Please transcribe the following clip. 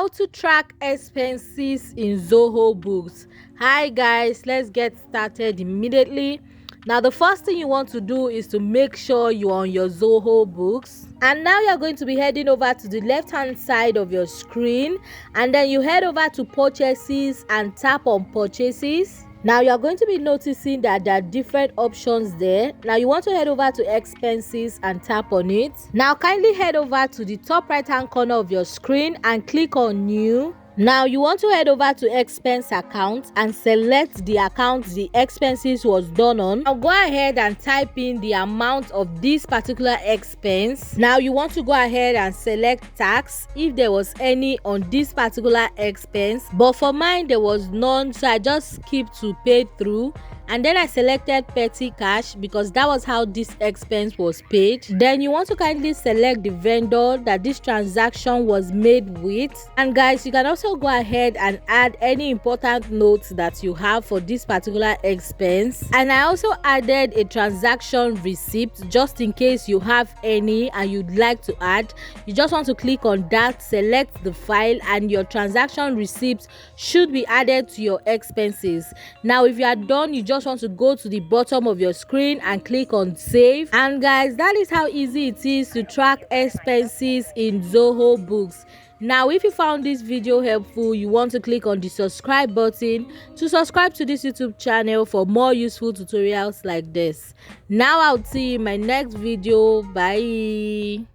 How to track expenses in Zoho Books. Hi guys, let's get started immediately. Now the first thing you want to do is to make sure you're on your Zoho Books, and now you're going to be heading over to the left hand side of your screen, and then you head over to purchases and tap on purchases. Now you're going to be noticing that there are different options there. Now you want to head over to expenses and tap on it. Now kindly head over to the top right hand corner of your screen and click on new. Now you want to head over to expense account and select the account the expenses was done on. Now go ahead and type in the amount of this particular expense. Now you want to go ahead and select tax if there was any on this particular expense, but for mine there was none, so I just skipped to pay through, and then I selected petty cash because that was how this expense was paid. Then you want to kindly select the vendor that this transaction was made with, and guys, you can also go ahead and add any important notes that you have for this particular expense. And I also added a transaction receipt just in case you have any and you'd like to add. You just want to click on that, select the file, and your transaction receipt should be added to your expenses. Now if you are done, you just want to go to the bottom of your screen and click on save. And guys, that is how easy it is to track expenses in Zoho Books. Now if you found this video helpful, you want to click on the subscribe button to subscribe to this YouTube channel for more useful tutorials like this. Now I'll see you in my next video. Bye.